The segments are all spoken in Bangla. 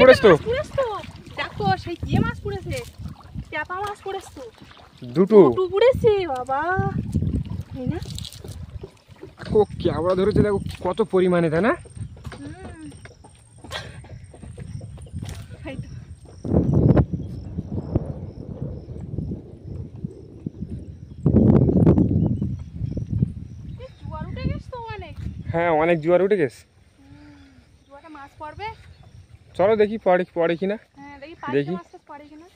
পড়েছে তো, দেখো সেই কি মাছ পড়েছে, চাপা মাছ পড়েছে তো, দুটো পড়েছে বাবা। এই না ও কেওড়া ধরেছে, দেখো কত পরিমাণে, তাই না? হ্যাঁ অনেক জোয়ার উঠে গেছে। মাছ পড়বে, চলো দেখি পড়ে কিনা। দেখি পড়ে কিনা,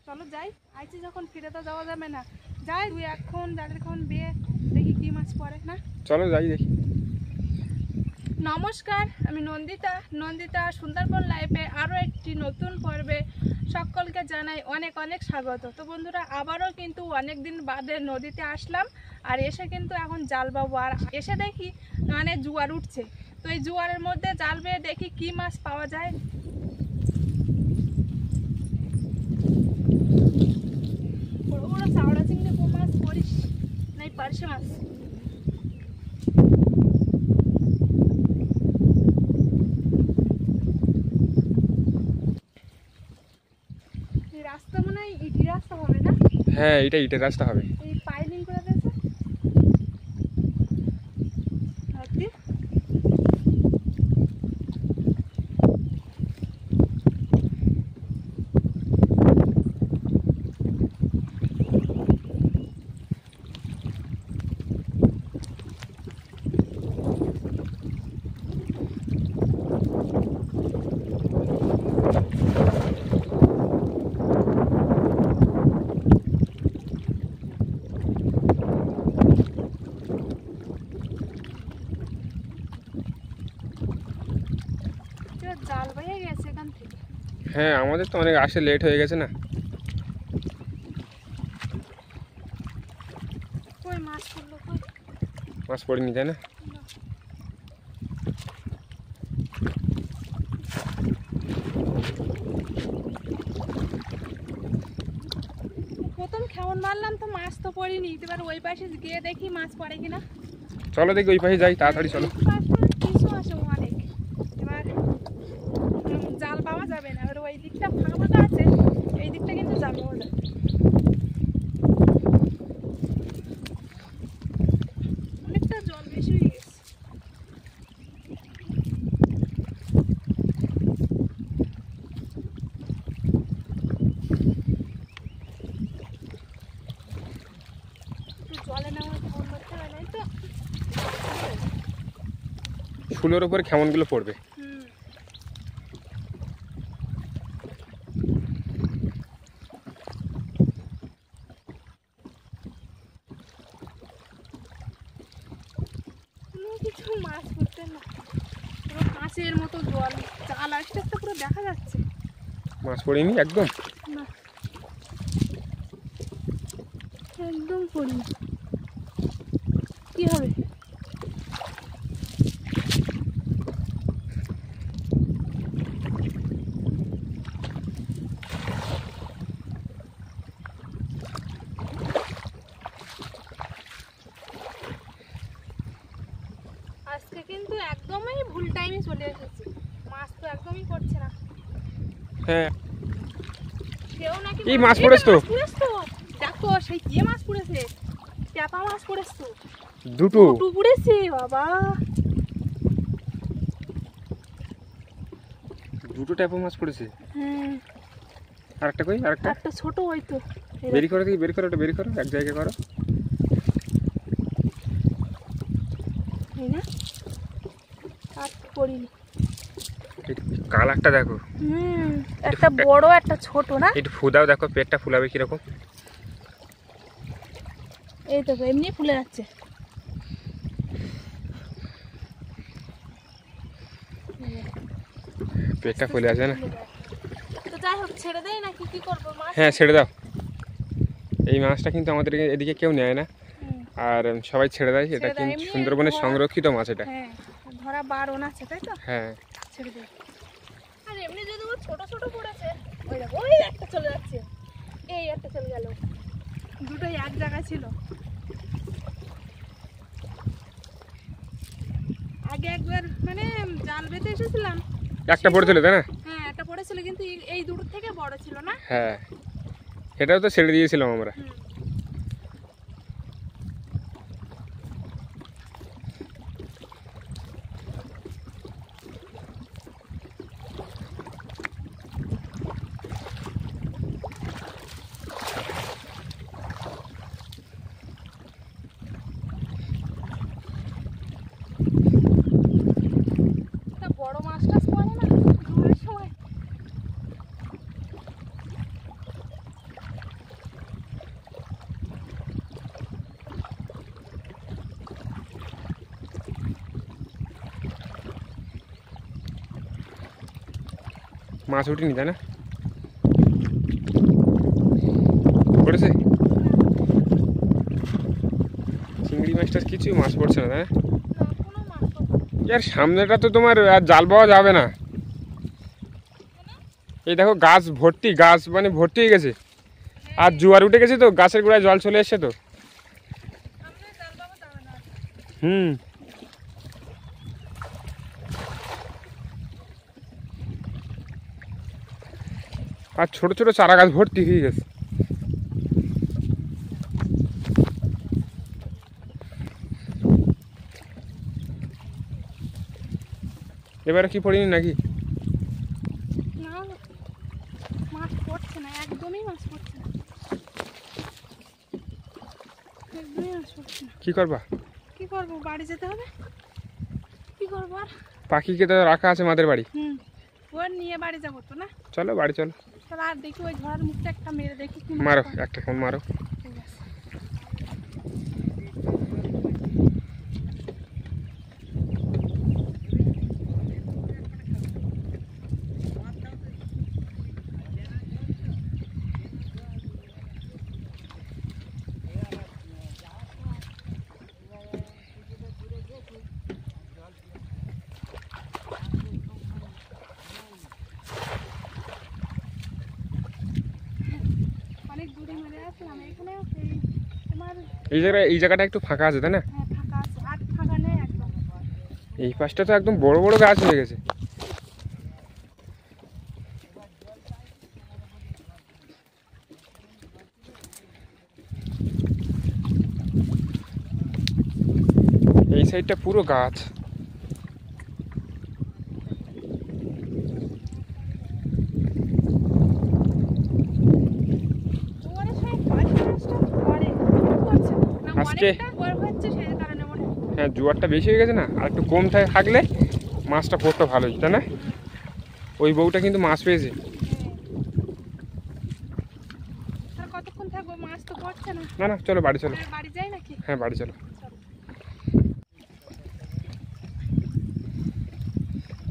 চলো যাই। আইছি যখন ফিরে তো যাওয়া যাবে না, যাই দুই এখন জালের বেয়ে দেখি কি মাছ পড়ে না। চলো যাই দেখি। নমস্কার, আমি নন্দিতা সুন্দরবন লাইফে আরও একটি নতুন পর্বে সকলকে জানাই অনেক অনেক স্বাগত। তো বন্ধুরা, আবারও কিন্তু অনেক দিন বাদে নদীতে আসলাম, আর এসে কিন্তু এখন জাল বাবু, আর এসে দেখি মানে জোয়ার উঠছে। তো এই জোয়ারের মধ্যে জাল বেয়ে দেখি কি মাছ পাওয়া যায়। বড় বড় চাওড়া চিংড়ি মাছ পড়িস নাই, পার্শে মাছ। রাস্তা মনে হয় ইটের রাস্তা হবে না? হ্যাঁ এটা ইটের রাস্তা হবে। এই পাইলিং করে দিয়েছে। জাল বাইয়ে গেছে এখান থেকে। হ্যাঁ আমাদের তো অনেক আসে লেট হয়ে গেছে না। কই মাছ পড়লো, কই মাছ পড়েনি, তাই না? প্রথম কেমন মারলাম তো মাছ তো পড়িনি, এবার ওই পাশে গিয়ে দেখি মাছ পড়ে কিনা। চলো দেখি ওই পাশে যাই, তাড়াতাড়ি চলো। কিছু আসে অনেক, এবার জাল পাওয়া যাবে না। এবার ওই দিকটা ফাঁকা ফাঁকা আছে, এই দিকটা কিন্তু জাল পাওয়া যাবে। অনেকটা জল বেশি হয়ে গেছে। জলে নেওয়া ফোন করতে হয় নাই তো, শুলোর উপরে খেমনগুলো পড়বে। কিছু মাছ পড়তে না, পুরো কাঁচের মতো জল, জাল আসতে আসতে পুরো দেখা যাচ্ছে। মাছ পড়েনি একদম না, একদম পড়িনি। কি হবে? আজকে কিন্তু একদমই ভুল টাইমে চলে এসেছে, মাছ তো একদমই পড়ছে না। হ্যাঁ সেও নাকি এই মাছ পড়েছে তো, দেখো সেই কি মাছ পড়েছে, চাপা মাছ পড়েছে তো, দুটো পড়েছে বাবা। দুটো টাইপের মাছ পড়েছে। হ্যাঁ আরেকটা কই, আরেকটা একটা ছোট হয়তো। বেরি করো দেখি, বেরি করো, ওটা বেরি করো, এক জায়গায় করো। এই না আর পড়িনি। কালারটা দেখো, একটা বড় একটা ছোট না, একটু ফুদাও দেখো, পেটটা ফুলাবে কিরকম। এই দেখো এমনি ফুলে যাচ্ছে। পেটটা ফুলে আছে না? তো যাই হোক, ছেড়ে দেয় নাকি, কি করবো মাছ? হ্যাঁ ছেড়ে দাও। এই মাছটা কিন্তু আমাদের এদিকে কেউ নেয় না, আর সবাই ছেড়ে দেয়। এটা কিন্তু সুন্দরবনের সংরক্ষিত মাছ এটা। হ্যাঁ ধরা বারণ আছে, তাই তো? হ্যাঁ ছেড়ে দেয়। আর এমনি যদি ও ছোট ছোট পড়েছে, ওই দেখো ওই একটা চলে যাচ্ছে, এই একটা চলে গেল, দুটোই এক জায়গায় ছিল। আগে একবার মানে জাল বেঁধে এসেছিলাম, একটা পড়েছিল তাই না? হ্যাঁ একটা পড়ে ছিল, কিন্তু এই দুটো থেকে বড় ছিল না। হ্যাঁ, এটাও তো ছেড়ে দিয়েছিলাম আমরা। বড় মাছটা পড়ে না ধরার সময়। মাছ উঠিনি তাই না? পড়েছে চিংড়ি মাছটার কিছু মাছ পড়ছে না, তাই না? কোনো মাছ পড়ছে ইয়ার সামনেটা তো তোমার আর জাল পাওয়া যাবে না। এই দেখো গাছ ভর্তি, গাছ মানে ভর্তি হয়ে গেছে, আর জোয়ার উঠে গেছে তো, গাছের গোড়ায় জল চলে এসছে তো। সামনে জাল পাওয়া যাবে না। হুম, আর ছোট ছোট চারা গাছ ভর্তি হয়ে গেছে। এবারে কি পড়িনি নাকি? না, মাছ পড়ছে না, একদমই মাছ পড়ছে না, একদমই মাছ পড়ছে না। কি করবা? কি করবো, বাড়ি যেতে হবে। কি করবো আর? পাখিকে তো রাখা আছে মাদের বাড়ি। ওর নিয়ে বাড়ি যাবো তো না। চলো বাড়ি চলো। তাহলে আর দেখি ওই ঝড়ের মুখটা একটা মেরে দেখি কি মাছ মারো পাই। একটা ফোন মারো। ঠিক আছে। অনেক দূরে মেরে আসলাম, এখানে এই তোমার এই জায়গাটা একটু ফাঁকা আছে তাই না? ফাঁকা আছে, আর ফাঁকা নেই একদম। এই পাশটা তো একদম বড় বড় গাছ হয়ে গেছে। এই সাইডটা পুরো গাছ। ওরা সব বাড়ি মাছটা পড়ে করছে না, আজকে অনেকটা বড় হচ্ছে সেই কারণে মনে হয়। হ্যাঁ, জোয়ারটা বেশি হয়ে গেছে না, আর একটু কম থাকলে মাছটা পড়তে ভালোই তাই না? ওই বউটা কিন্তু মাছ পেয়েছে। আর কতক্ষণ থাকবো, মাছ তো পড়ছে না। না না, চলো বাড়ি চলো। আর বাড়ি যাই নাকি? হ্যাঁ বাড়ি চলো।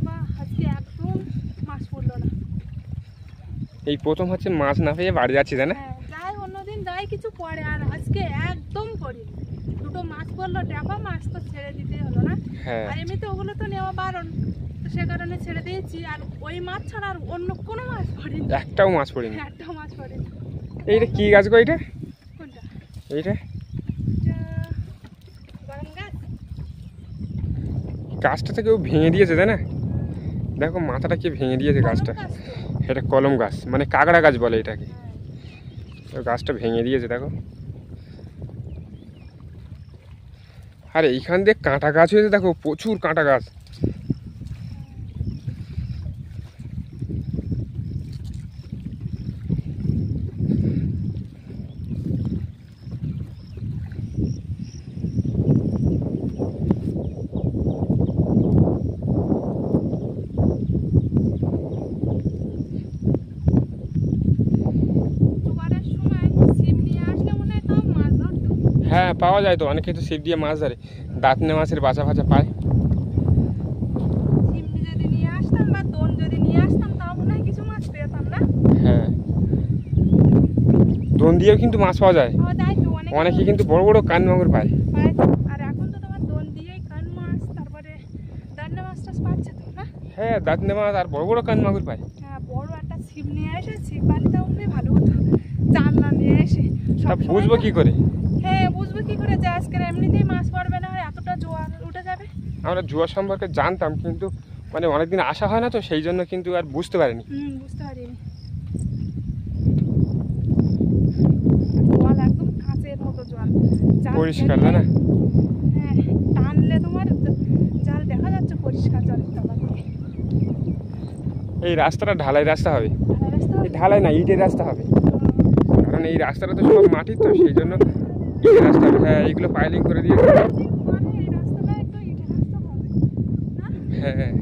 বাহ, আজকে একদম মাছ পড়লো না। এই প্রথম হচ্ছে মাছ না পেয়ে বাড়ি যাচ্ছি তাই না? হ্যাঁ, যাই অন্যদিন যাই কিছু পড়ে, আর আজকে একদম পড়ি। দুটো মাছ পড়লো, ট্যাপা মাছ তো ছেড়ে দিতেই হলো না। হ্যাঁ, আর এমনিতে ওগুলো তো নেওয়া বারণ, তো সে কারণে ছেড়ে দিয়েছি। আর ওই মাছ ছাড়া আর অন্য কোনো মাছ পড়েনি, একটাও মাছ পড়িনি। একটাও মাছ পড়েনি। এইটা কি গাছ গো এটা? কোনটা? এইটা এটা গরম গাছ। গাছটা তো কেউ ভেঙে দিয়েছে তাই না? দেখো মাথাটা কে ভেঙে দিয়েছে গাছটা। গরম গাছ তো। এটা কলম গাছ, মানে কাকড়া গাছ বলে এটাকে। হ্যাঁ। তো গাছটা ভেঙে দিয়েছে দেখো। আর এইখান দিয়ে কাঁটা গাছ হয়েছে দেখো, প্রচুর কাঁটা গাছ। জোয়ারের সময় ছিপ নিয়ে আসলে মনে হয় তাও মাছ ধরতো। হ্যাঁ পাওয়া যায় তো, অনেকে তো ছিপ দিয়ে মাছ ধরে, দাঁতনে মাছের বাঁচা ফাঁচা পায়। চিমনি যদি নিয়ে আসতাম বা দোন যদি নিয়ে আসতাম, তাও মনে হয় কিছু মাছ পেতাম না। হ্যাঁ, দোন দিয়েও কিন্তু মাছ পাওয়া যায়। পাওয়া যায় তো, অনেকে কিন্তু বড় বড় কান মাগুর পায়। পায়। আর এখন তো তোমার দোন দিয়েই কান মাছ, তারপরে দান্নে মাছ টাছ পাচ্ছে তো না। হ্যাঁ, দাঁতনে মাছ আর বড় বড় কান মাগুর পায়। হ্যাঁ, বড় একটা ছিপ নিয়ে এসে ছিপ বানি, তাও মনে হয় ভালো হতো। জানলা নিয়ে এসে তা সবসময় বুঝবো তো- কি করে? হ্যাঁ, বুঝবো কি করে যে আজকে এমনিতেই মাছ পড়বে না, আর এতটা জোয়ার উঠে যাবে। আমরা জুয়া সম্পর্কে জানতাম, কিন্তু মানে অনেকদিন আসা হয় না তো সেই জন্য কিন্তু আর বুঝতে পারিনি। বুঝতে পারিনি। জল একদম কাঁচের মতো জল, পরিষ্কার তাই না? হ্যাঁ, টানলে তোমার জাল দেখা যাচ্ছে পরিষ্কার জলের তলা থেকে। এই রাস্তাটা ঢালাই রাস্তা হবে, ঢালাই রাস্তা এই ঢালাই না ইটের রাস্তা হবে, কারণ এই রাস্তাটা তো সব মাটির তো সেই জন্য ইটের রাস্তা হবে। হ্যাঁ, এইগুলো পাইলিং করে দিয়ে মানে এই রাস্তাটা একটু ইটের রাস্তা হবে না? হ্যাঁ,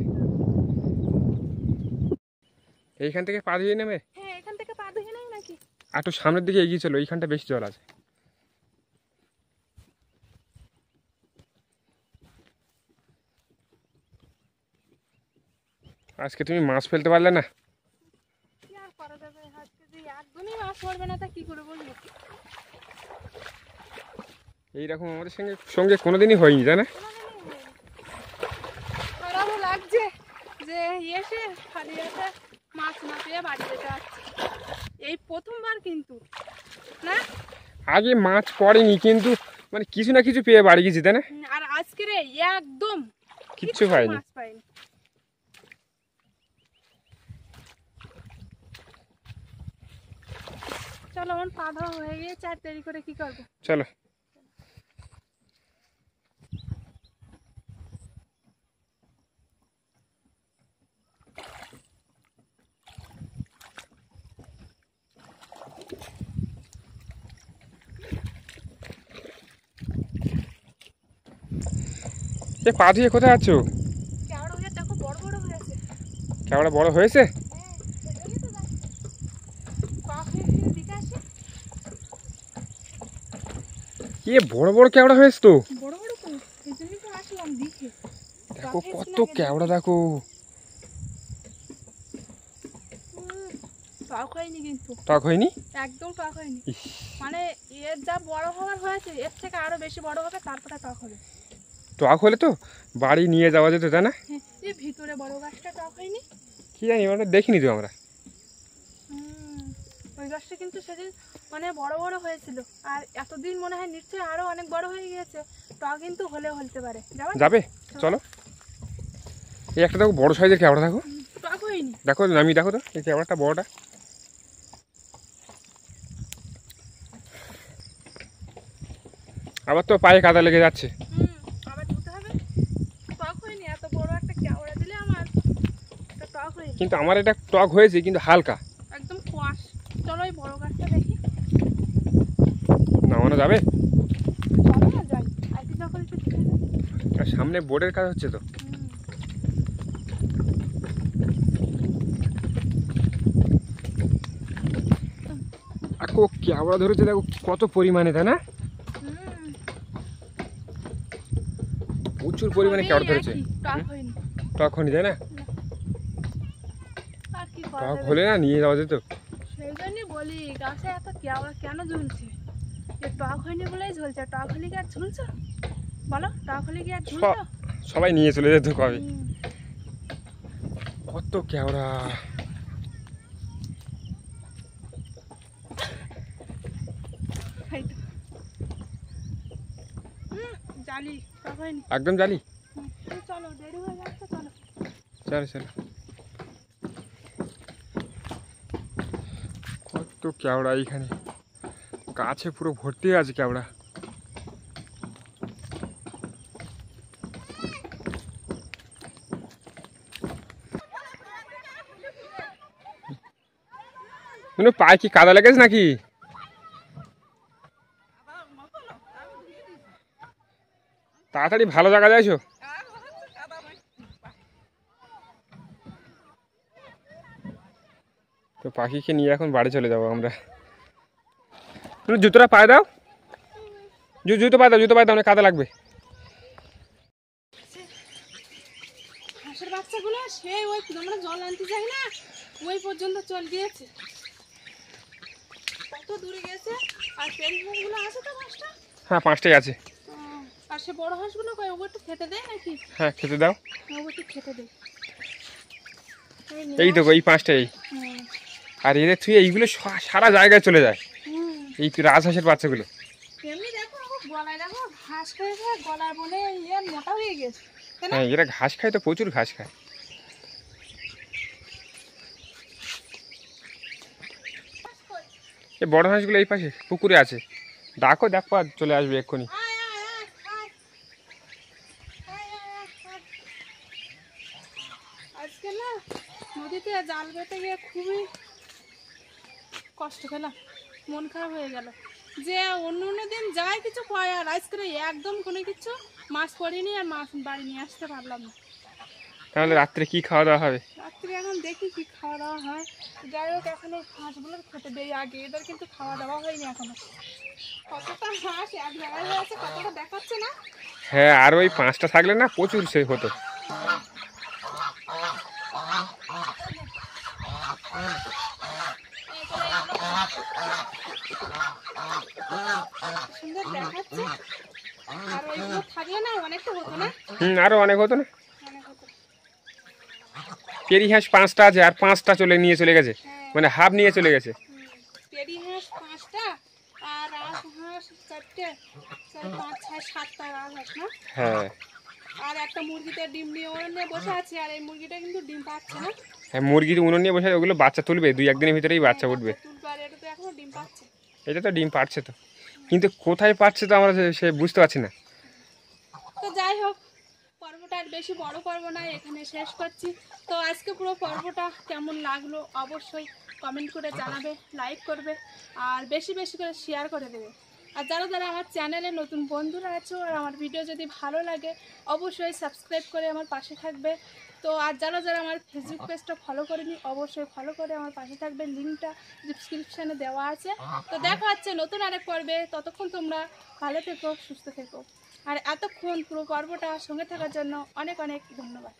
এইখান থেকে পা ধুয়ে নেমে হ্যাঁ, এখান থেকে পা ধুয়ে নেই নাকি? আর একটু সামনের দিকে এগিয়ে চলো, এইখানটা বেশি জল আছে। আজকে তুমি মাছ ফেলতে পারলে না? কি আর করা যাবে, আজকে যে একদমই মাছ পড়বে না তা কি করে বলবো? এইরকম আমাদের সঙ্গে কোনোদিনই হয়নি তাই না? খারাপও লাগছে যে এসে খালি এসে মাছ না পেয়ে বাড়ি যেতে আসছে, এই প্রথমবার কিন্তু না। আগে মাছ পড়েনি কিন্তু মানে কিছু না কিছু পেয়ে বাড়ি গেছি তাই না? আর আজকে রে একদম কিচ্ছু পাইনি। মাছ পাইনি। চলো, আমার পা ধোয়া হয়ে গিয়েছে, আর দেরি করে কি করবো? চলো। এ পা ধুয়ে কোথায় আছো? কেওড়া হয়ে দেখো বড় বড় হয়েছে। কেওড়া বড় হয়েছে? হ্যাঁ, সেজন্যই তো যাচ্ছি। পা হয়ে ফিরে দিকে আসে। এ বড় বড় কেওড়া হয়েছে তো। বড় বড় তো, এই জন্যই তো আসলাম দিকে। দেখো কত কেওড়া, দেখো। টক হয়নি কিন্তু, টক হয়নি? একদম টক হয়নি। ইস, মানে এর যা বড় হওয়ার হয়েছে এর থেকে আরো বেশি বড় হবে, তারপরে টক হবে। টক হলে তো বাড়ি নিয়ে যাওয়া যেত তাই না? হ্যাঁ, এই ভিতরে বড় গাছটা টক হয়নি। কি জানি, আমরা দেখিনি তো আমরা। ওই গাছটা কিন্তু সেদিন মানে বড় বড় হয়েছিল, আর এতদিন মনে হয় নিশ্চয়ই আরো অনেক বড় হয়ে গিয়েছে। টক কিন্তু হলেও হতে পারে। যাবে? চলো। এই একটা দেখো বড় সাইজের কেওড়া, দেখো। টক হয়নি। দেখো নামি, দেখো তো এই কেওড়াটা বড়টা। আবার তো পায়ে কাদা লেগে যাচ্ছে। আবার ধুতে হবে। টক হয়নি, এত বড় একটা কেওড়া দিলে আমার টক হয়নি। কিন্তু আমার এটা টক হয়েছে কিন্তু হালকা। একদম কোয়াশ। চলো ওই বড় গাছটা দেখি। নামানো যাবে? চলো না যাই, আর কি সকল একটু দেখে যাই। আর সামনে বোর্ডের কাজ হচ্ছে তো। আকো কেওড়া ধরেছে দেখো কত পরিমাণে তাই না? প্রচুর পরিমাণে কেওড়া ধরেছে। টক হয়নি। টক হয়নি তাই না? আর কি করা টক যাবে? হলে না নিয়ে যাওয়া যেত। সেই জন্যই বলি গাছে এত কেওড়া কেন ঝুলছে? এ টক হয়নি বলেই ঝুলছে, টক হলে কি আর ঝুলছো? বলো, টক হলে কি আর ঝুলছো? সবাই নিয়ে চলে যেত কবে। হুম। কত কেওড়া। এই তো। জালি, টক হয়নি। একদম জালি। চলো, দেরি হয়ে যাচ্ছে, চলো। চলো চলো। কত কেওড়া এইখানে, গাছে পুরো ভর্তি আছে কেওড়া। পায়ে কি কাদা লেগেছে নাকি? তাড়াতাড়ি ভালো জায়গা যাইছো। তো পাখিকে নিয়ে এখন বাড়ি চলে যাবো আমরা। জুতোটা পায়ে দাও, জুতো পায়ে দাও, জুতো পায়ে দাও, অনেক কাদা লাগবে। হাঁসের বাচ্চাগুলো সেই ওই আমরা জল আনতে যাই না, ওই পর্যন্ত চল গিয়েছে। কত দূরে গেছে। আর পেন হাঁসগুলো আছে তো পাঁচটা? হ্যাঁ, 5টাই আছে। আর সে বড় হাঁসগুলো কই, ওগুলো একটু খেতে দেয় নাকি? হ্যাঁ, খেতে দাও। ওগুলো একটু খেতে দেয়। এই তো এই 5টাই। আর এদের তুই এইগুলো সারা জায়গায় চলে যায়, এই রাজহাঁসের বাচ্চাগুলো। এমনি দেখো গলায়, দেখো ঘাস খেয়ে গলায় বলে ইয়ে মোটা হয়ে গেছে। হ্যাঁ, এরা ঘাস খায় তো, প্রচুর ঘাস খায়। এই বড় হাঁসগুলো এই পাশে পুকুরে আছে, ডাকো দেখো আর চলে আসবে এক্ষুনি। আজকে না নদীতে জাল পেতে গিয়ে খুবই কষ্ট পেলাম, মন খারাপ হয়ে গেল যে অন্য অন্য দিন যায় কিছু পায়, আর আজকে একদম কোনো কিছু মাছ পড়িনি আর মাছ বাড়ি নিয়ে আসতে পারলাম না। তাহলে রাত্রে কি খাওয়া দাওয়া হবে? রাত্রে এখন দেখি কি খাওয়া দাওয়া হয়। যাই হোক এখন এই হাঁসগুলোর খেতে দেই আগে, এদের কিন্তু খাওয়া দাওয়া হয়নি এখনো। কতটা হাঁস এক জায়গায় হয়ে আছে, কতটা দেখাচ্ছে না। হ্যাঁ, আর ওই 5টা থাকলে না প্রচুর সে হতো। সুন্দর দেখাচ্ছে, আর ওইগুলো থাকলে না অনেকটা হতো না। আরো অনেক হতো না। অনেক হতো। পেরি হাঁস 5টা আছে, আর 5টা নিয়ে চলে গেছে, মানে হাফ নিয়ে চলে গেছে। পেরি হাঁস 5টা আর রাজহাঁস 4টে, 4, 5, 6, 7টা রাজহাঁস না। হ্যাঁ আর একটা মুরগিতে ডিম নিয়ে ওরা নিয়ে বসে আছে, আর এই মুরগিটা কিন্তু ডিম পাচ্ছে না। হ্যাঁ, মুরগি উনুন নিয়ে বসে আছে, ওগুলো বাচ্চা তুলবে 2-1 দিনের ভিতরেই বাচ্চা উঠবে। তুলবে, আর এটা তো এখনো ডিম পাচ্ছে। এটা তো ডিম পাচ্ছে তো, কিন্তু কোথায় পাচ্ছে তো আমরা সে বুঝতে পারছি না। তো যাই হোক, পর্বটা আর বেশি বড় পর্ব না, এখানে শেষ করছি। তো আজকে পুরো পর্বটা কেমন লাগলো অবশ্যই কমেন্ট করে জানাবে, লাইক করবে আর বেশি বেশি করে শেয়ার করে দেবে। আর যারা যারা আমার চ্যানেলে নতুন বন্ধুরা আছো আর আমার ভিডিও যদি ভালো লাগে অবশ্যই সাবস্ক্রাইব করে আমার পাশে থাকবে। তো আর যারা যারা আমার ফেসবুক পেজটা ফলো করেনি অবশ্যই ফলো করে আমার পাশে থাকবে, লিঙ্কটা ডিসক্রিপশানে দেওয়া আছে। তো দেখা হচ্ছে নতুন আরেক পর্বে, ততক্ষণ তোমরা ভালো থেকো, সুস্থ থেকো। আর এতক্ষণ পুরো পর্বটা সঙ্গে থাকার জন্য অনেক অনেক ধন্যবাদ।